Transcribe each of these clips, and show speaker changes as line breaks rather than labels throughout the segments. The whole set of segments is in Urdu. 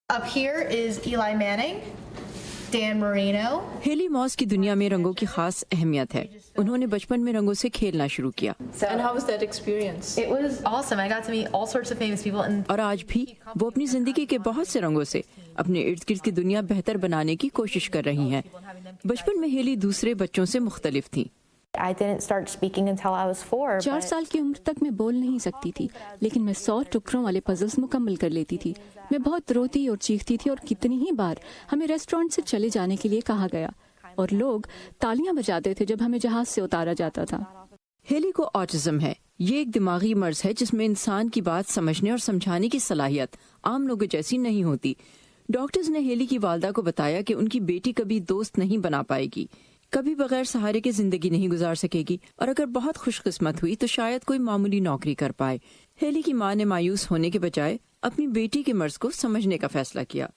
Up here is Eli Manning, Dan Marino.
ہیلی ماس کی دنیا میں رنگوں کی خاص اہمیت ہے. انہوں نے بچپن میں رنگوں سے کھیلنا شروع کیا.
And how was that experience?
It was awesome. I got to meet all sorts of famous people. And
اور آج بھی وہ اپنی زندگی کے بہت سے رنگوں سے اپنے ارد گرد کی دنیا بہتر بنانے کی کوشش کر رہی ہیں. بچپن میں ہیلی دوسرے بچوں سے مختلف تھیں.
I didn't start speaking until I was 4.
4 سال کی عمر تک میں بول نہیں سکتی تھی، لیکن میں 100 ٹکڑوں والے پزلز مکمل کر لیتی تھی. میں بہت روتی اور چیختی تھی، اور کتنی ہی بار ہمیں ریسٹورینٹ سے چلے جانے کے لیے کہا گیا اور لوگ تالیاں بجاتے تھے جب ہمیں جہاز سے اتارا جاتا تھا.
ہیلی کو آٹزم ہے. یہ ایک دماغی مرض ہے جس میں انسان کی بات سمجھنے اور سمجھانے کی صلاحیت عام لوگوں جیسی نہیں ہوتی. ڈاکٹرز نے ہیلی کی والدہ کو بتایا کہ ان کی بیٹی کبھی دوست نہیں بنا پائے گی، کبھی بغیر سہارے کے زندگی نہیں گزار سکے گی، اور اگر بہت خوش قسمت ہوئی تو شاید کوئی معمولی نوکری کر پائے. ہیلی کی ماں نے مایوس ہونے کے بجائے اپنی بیٹی کے مرض کو سمجھنے کا فیصلہ کیا.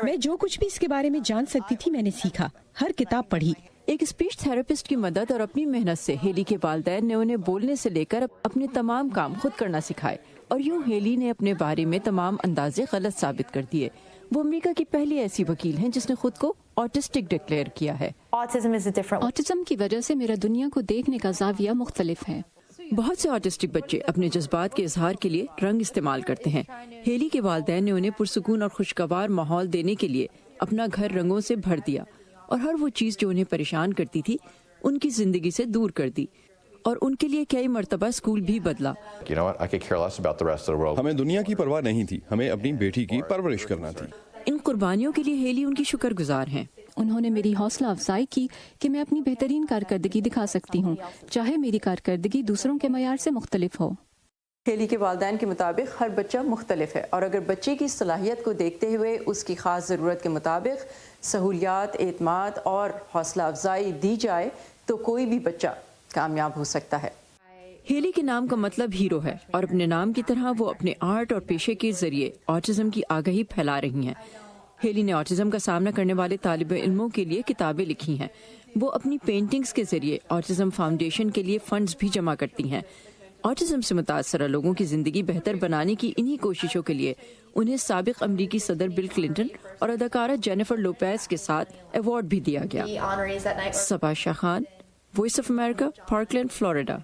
میں جو کچھ بھی اس کے بارے میں جان سکتی تھی میں نے سیکھا، ہر کتاب پڑھی.
ایک اسپیچ تھراپسٹ کی مدد اور اپنی محنت سے ہیلی کے والدین نے انہیں بولنے سے لے کر اپنے تمام کام خود کرنا سکھائے، اور یوں ہیلی نے اپنے بارے میں تمام اندازے غلط ثابت کر دیے. وہ امریکہ کی پہلی ایسی وکیل ہیں جس نے خود کو آٹسٹک ڈکلیئر کیا ہے.
آٹزم کی وجہ سے میرا دنیا کو دیکھنے کا زاویہ مختلف ہے.
بہت سے آٹسٹک بچے اپنے جذبات کے اظہار کے لیے رنگ استعمال کرتے ہیں. ہیلی کے والدین نے انہیں پرسکون اور خوشگوار ماحول دینے کے لیے اپنا گھر رنگوں سے بھر دیا، اور ہر وہ چیز جو انہیں پریشان کرتی تھی ان کی زندگی سے دور کر دی، اور ان کے لیے کئی مرتبہ اسکول بھی بدلا.
ہمیں دنیا کی پرواہ نہیں تھی، ہمیں اپنی بیٹی کی پرورش کرنا تھی.
ان قربانیوں کے لیے ہیلی ان کی شکر گزار ہیں.
انہوں نے میری حوصلہ افزائی کی کہ میں اپنی بہترین کارکردگی دکھا سکتی ہوں، چاہے میری کارکردگی دوسروں کے معیار سے مختلف ہو.
ہیلی کے والدین کے مطابق ہر بچہ مختلف ہے، اور اگر بچے کی صلاحیت کو دیکھتے ہوئے اس کی خاص ضرورت کے مطابق سہولیات، اعتماد اور حوصلہ افزائی دی جائے تو کوئی بھی بچہ کامیاب ہو سکتا ہے.
ہیلی کے نام کا مطلب ہیرو ہے، اور اپنے نام کی طرح وہ اپنے آرٹ اور پیشے کے ذریعے آٹزم کی آگہی پھیلا رہی ہیں. ہیلی نے آٹزم کا سامنا کرنے والے طالب علموں کے لیے کتابیں لکھی ہیں. وہ اپنی پینٹنگز کے ذریعے آٹزم فاؤنڈیشن کے لیے فنڈز بھی جمع کرتی ہیں. آٹزم سے متاثرہ لوگوں کی زندگی بہتر بنانے کی انہی کوششوں کے لیے انہیں سابق امریکی صدر بل کلنٹن اور اداکارہ جینیفر لوپیز کے ساتھ ایوارڈ بھی دیا گیا. Saba Shah Khan, Voice of America, Parkland, Florida.